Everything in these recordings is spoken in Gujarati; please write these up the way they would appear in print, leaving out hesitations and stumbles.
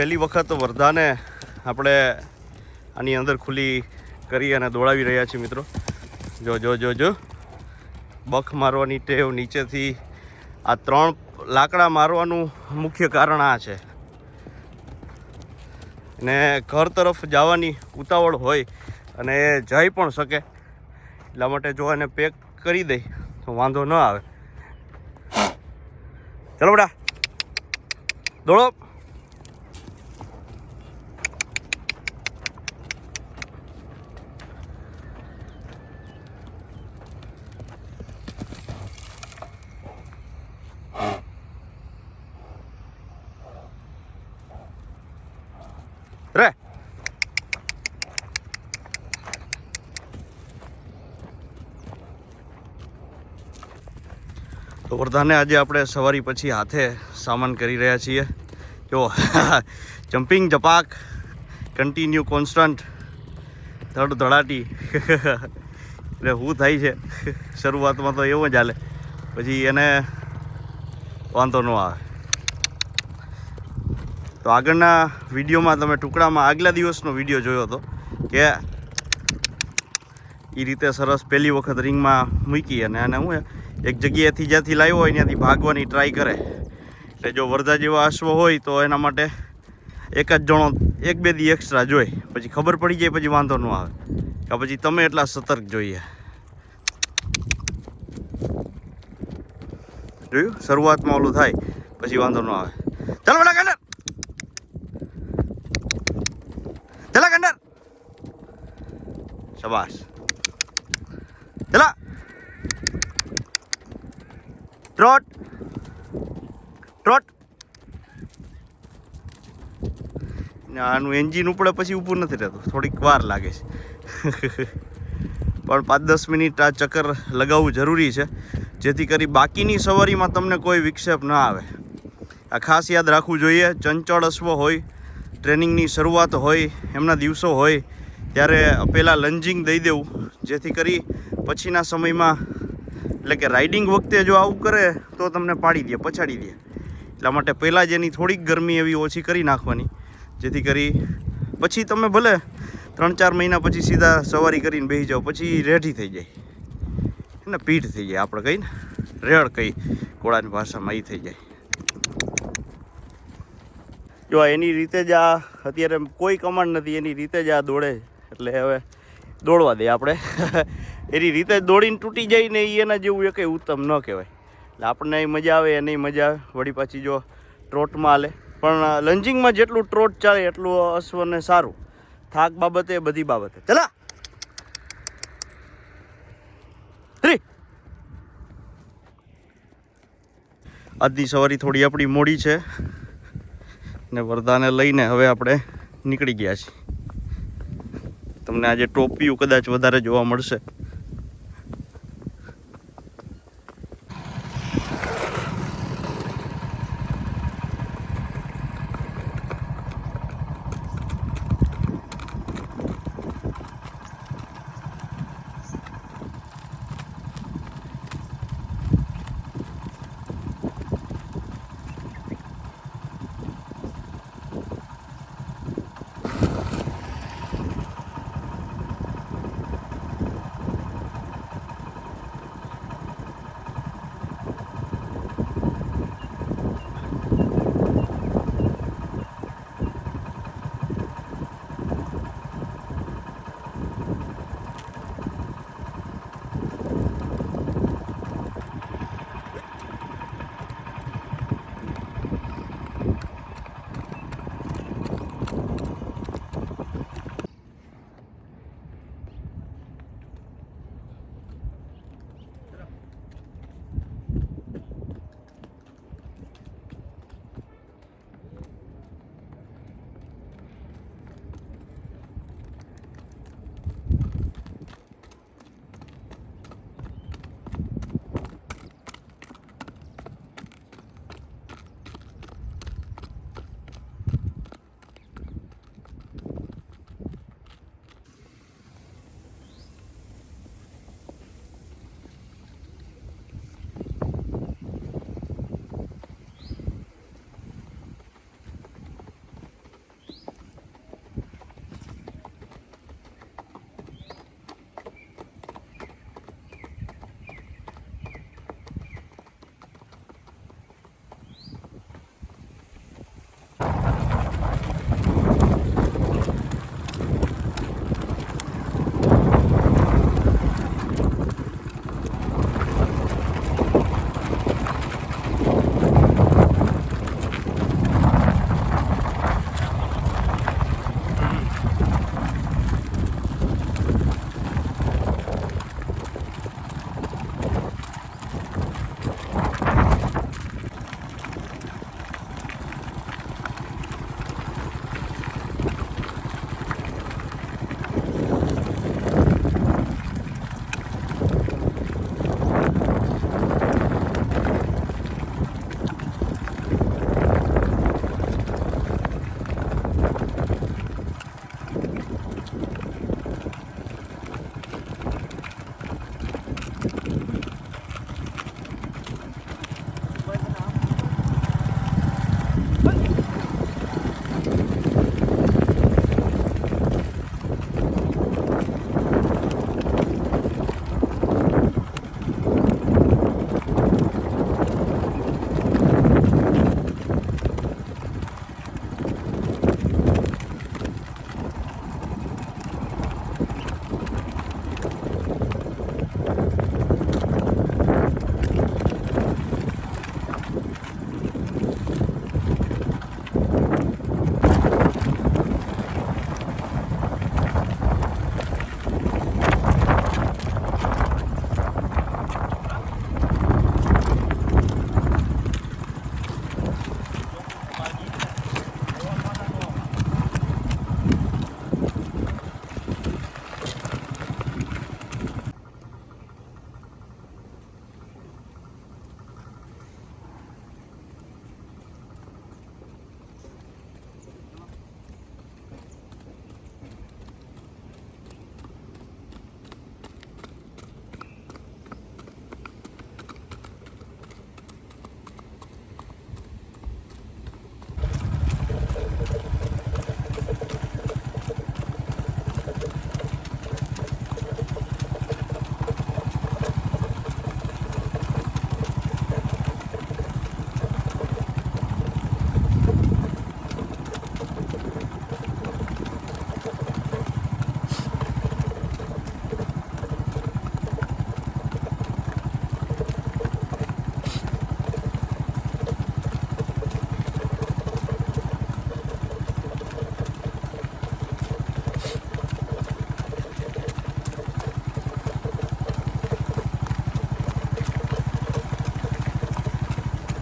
પહેલી વખત વર્ધાને આપણે આની અંદર ખુલ્લી કરી અને દોડાવી રહ્યા છીએ મિત્રો. જો જો જો જો બખ મારવાની ટેવ નીચેથી આ 3 લાકડા મારવાનું મુખ્ય કારણ આ છે. ને ઘર તરફ જવાની ઉતાવળ હોય અને એ જઈ પણ શકે એટલા માટે જો એને પેક કરી દઈ તો વાંધો ન આવે. ચલો બેટા દોડો. રે તો વર્ધાને આજે આપણે સવારી પછી હાથે સામાન કરી રહ્યા છીએ. જો જમ્પિંગ જપાક કન્ટિન્યુ કોન્સ્ટન્ટ ધડાટી એટલે શું થાય છે શરૂઆતમાં તો એવું જ હાલે, પછી એને વાંધો ન આવે. તો આગળના વિડીયોમાં તમે ટુકડામાં આગલા દિવસનો વિડીયો જોયો હતો કે એ રીતે સરસ પહેલી વખત રિંગમાં મૂકી અને આને હું એક જગ્યાએથી જ્યાંથી લાવ્યો હોય ત્યાંથી ભાગવાની ટ્રાય કરે. એટલે જો વર્ધા જેવા અશ્વ હોય તો એના માટે એક જ જણો 1-2 દી એક્સ્ટ્રા જોઈએ, પછી ખબર પડી જાય પછી વાંધો ન આવે કે પછી તમે એટલા સતર્ક જોઈએ. જોયું શરૂઆતમાં ઓલું થાય પછી વાંધો ન આવે. ચાલો બેટા કંડર, ચલા કંડર, શાબાશ, ચલા ટ્રોટ ટ્રોટ. આનું એન્જિન ઉપડે પછી ઊભું નથી રહેતું, થોડીક વાર લાગે છે પણ 5-10 મિનિટ આ ચક્કર લગાવવું જરૂરી છે જેથી કરી બાકીની સવારીમાં તમને કોઈ વિક્ષેપ ન આવે. આ ખાસ યાદ રાખવું જોઈએ. ચંચળ અશ્વ હોય, ટ્રેનિંગની શરૂઆત હોય, એમના દિવસો હોય ત્યારે પહેલાં લંજિંગ દઈ દેવું જેથી કરી પછીના સમયમાં એટલે કે રાઇડિંગ વખતે જો આવું કરે તો તમને પાડી દે, પછાડી દે. એટલા માટે પહેલાં જ એની થોડીક ગરમી એવી ઓછી કરી નાખવાની જેથી કરી પછી તમે ભલે 3-4 મહિના પછી સીધા સવારી કરીને બેસી જાઓ, પછી રેઢી થઈ જાય એને પીઠ થઈ જાય, આપણે કહીને રેડ કહી ઘોડાની ભાષામાં એ થઈ જાય. જો એની રીતે જ આ અત્યારે કોઈ કમાન્ડ નથી, એની રીતે જ આ દોડે એટલે હવે દોડવા દે આપણે એની રીતે જ દોડીને તૂટી જાય ને એ એના જેવું એ કંઈ ઉત્તમ ન કહેવાય. એટલે આપણને મજા આવે એને મજા આવે. વળી પાછી જો ટ્રોટમાં હાલે પણ લંજિંગમાં જેટલું ટ્રોટ ચાલે એટલું અશ્વને સારું, થાક બાબતે બધી બાબતે. ચલા આજની સવારી થોડી આપણી મોડી છે ને વર્ધાને લઈને હવે આપણે નીકળી ગયા છીએ. તમને આજે ટોપિયું કદાચ વધારે જોવા મળશે.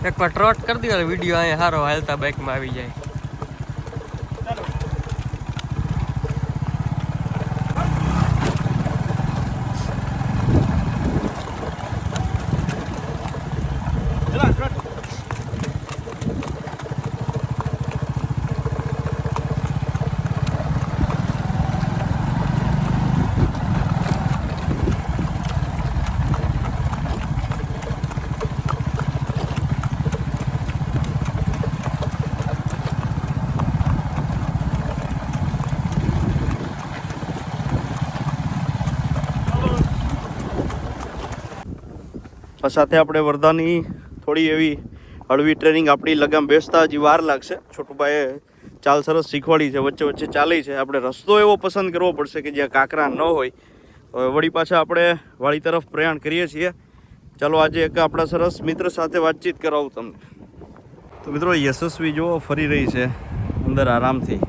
એકવાર ટ્રોટ કરી દો વિડીયો અહીંયા સારો હાલતા બાઇકમાં આવી જાય. સાથે આપણે વર્ધાની થોડી એવી હળવી ટ્રેનિંગ આપણી લગામ બેસતા હજી વાર લાગશે. છોટુભાઈએ ચાલ સરસ શીખવાડી છે, વચ્ચે વચ્ચે ચાલી છે. આપણે રસ્તો એવો પસંદ કરવો પડશે કે જ્યાં કાંકરા ન હોય. હવે વળી પાછા આપણે વાડી તરફ પ્રયાણ કરીએ છીએ. ચાલો આજે એક આપણા સરસ મિત્ર સાથે વાતચીત કરાવું તમને. તો મિત્રો યશસ્વી જો ફરી રહી છે અંદર આરામથી.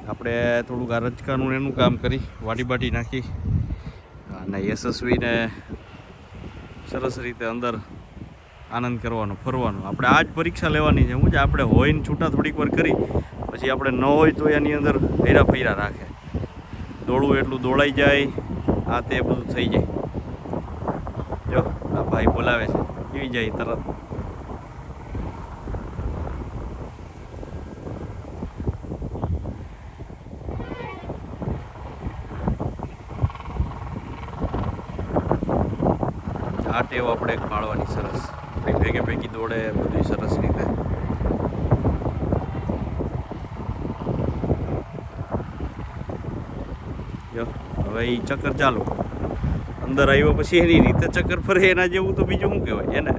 આપણે થોડુંક આ રચકાનું એનું કામ કરી વાટી બાટી નાખી અને યશસ્વીને સરસ રીતે અંદર આનંદ કરવાનો, ફરવાનો. આપણે આ જ પરીક્ષા લેવાની છે. હું જ આપણે હોય ને છૂટા થોડીક વાર કરી પછી આપણે ન હોય તો એની અંદર ફેરા ફેરા રાખે. દોડવું એટલું દોડાઈ જાય, આ તે બધું થઈ જાય. જો આ ભાઈ બોલાવે છે, આવી જાય તરત. આ ટેવ આપણે પાળવાની સરસ, ભેગે ભેગી દોડે બધી સરસ રીતે. જો હવે એ ચક્કર ચાલુ, અંદર આવ્યો પછી એની રીતે ચક્કર ફરે, એના જેવું તો બીજું શું કહેવાય એને.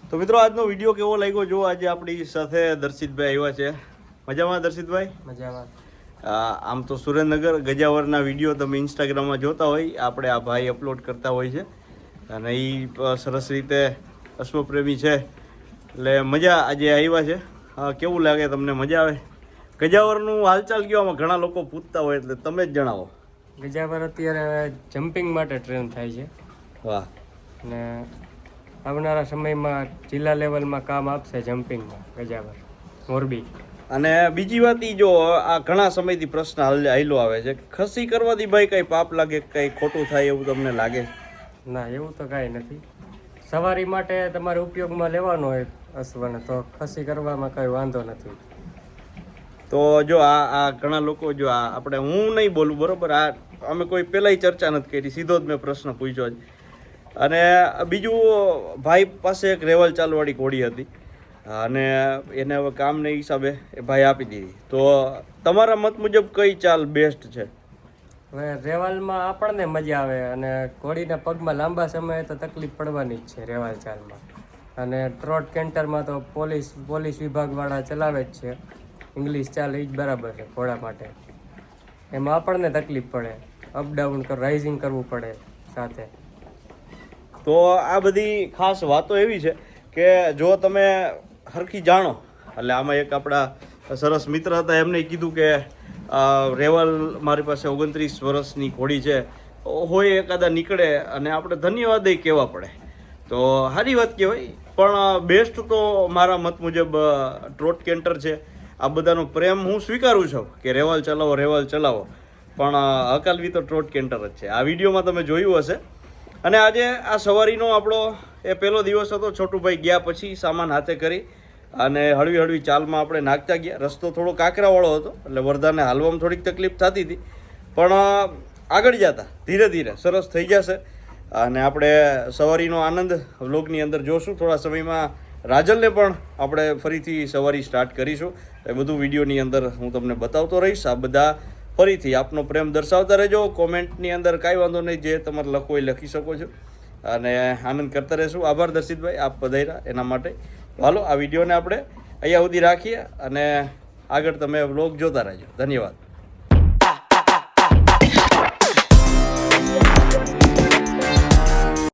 તો મિત્રો આજનો વિડીયો કેવો લાગ્યો જો. આજે આપણી સાથે દર્શિતભાઈ આવ્યા છે. મજામાં દર્શિતભાઈ? મજામાં. આમ તો સુરેન્દ્રનગર ગજાવરના વિડીયો તમે ઇન્સ્ટાગ્રામમાં જોતા હોય, આપણે આ ભાઈ અપલોડ કરતા હોય છે અને એ સરસ રીતે અશ્વપ્રેમી છે એટલે મજા આજે આવ્યા છે. કેવું લાગે તમને? મજા આવે? ગજાવરનું હાલચાલ કહેવામાં ઘણા લોકો પૂછતા હોય એટલે તમે જ જણાવો. ગજાવર અત્યારે જમ્પિંગ માટે ટ્રેન થાય છે. વાહ. અને આવનારા સમયમાં જિલ્લા લેવલમાં કામ આપશે જમ્પિંગમાં ગજાવર, મોરબી. અને બીજી વાત એ જો આ ઘણા સમયથી પ્રશ્ન હાલ્યો આવે છે, ખસી કરવાથી ભાઈ કઈ પાપ લાગે, કઈ ખોટું થાય એવું તમને લાગે? ના, એવું તો કાંઈ નથી. સવારી માટે તમારે ઉપયોગમાં લેવાનો હોય અશ્વને તો ખસી કરવામાં કંઈ વાંધો નથી. તો જો આ ઘણા લોકો જો આપણે હું નહીં બોલું બરોબર, આ અમે કોઈ પહેલાંય ચર્ચા નથી કરી, સીધો જ મેં પ્રશ્ન પૂછ્યો જ. અને બીજું ભાઈ પાસે એક રેવલ ચાલવાળી ઘોડી હતી અને એને હવે કામને હિસાબે એ ભાઈ આપી દીધી. તો તમારા મત મુજબ કઈ ચાલ બેસ્ટ છે? હવે રેવાલમાં આપણને મજા આવે અને ઘોડીના પગમાં લાંબા સમયે તો તકલીફ પડવાની જ છે રેવાલ ચાલમાં. અને ટ્રોટ કેન્ટરમાં તો પોલીસ વિભાગવાળા ચલાવે જ છે. ઇંગ્લિશ ચાલ એ જ બરાબર છે ઘોડા માટે. એમાં આપણને તકલીફ પડે, અપડાઉન રાઇઝિંગ કરવું પડે સાથે. તો આ બધી ખાસ વાતો એવી છે કે જો તમે હરખી જાણો એટલે આમાં એક આપણા સરસ મિત્ર હતા, એમને કીધું કે રેવલ મારી પાસે 29 વર્ષની ઘોડી છે, હોય એકાદા નીકળે અને આપણે ધન્યવાદ કહેવા પડે તો સારી વાત કહેવાય. પણ બેસ્ટ તો મારા મત મુજબ ટ્રોટ કેન્ટર છે. આ બધાનો પ્રેમ હું સ્વીકારું છું કે રેવલ ચલાવો, પણ હકાલવી તો ટ્રોટ કેન્ટર જ છે. આ વિડીયોમાં તમે જોયું હશે. અને આજે આ સવારીનો આપણો એ પહેલો દિવસ હતો. છોટુભાઈ ગયા પછી સામાન હાથે કરી અને હળવી ચાલમાં આપણે નાખતા ગયા. રસ્તો થોડો કાંકરાવાળો હતો એટલે વર્ધાને હાલવામાં થોડીક તકલીફ થતી હતી, પણ આગળ જતા ધીરે ધીરે સરસ થઈ જશે. અને આપણે સવારીનો આનંદ વ્લોગની અંદર જોશું. થોડા સમયમાં રાજલને પણ આપણે ફરીથી સવારી સ્ટાર્ટ કરીશું. એ બધું વિડીયોની અંદર હું તમને બતાવતો રહીશ. આ બધા ફરીથી આપનો પ્રેમ દર્શાવતા રહેજો. કોમેન્ટની અંદર કાંઈ વાંધો નહીં, જે તમારે લખવું એ લખી શકો છો. અને આનંદ કરતા રહીશું. આભાર દર્શિતભાઈ, આપ પધાર્યા એના માટે. હાલો આ વિડીયોને આપણે અહીંયા સુધી રાખીએ અને આગળ તમે વ્લોગ જોતા રહેજો. ધન્યવાદ.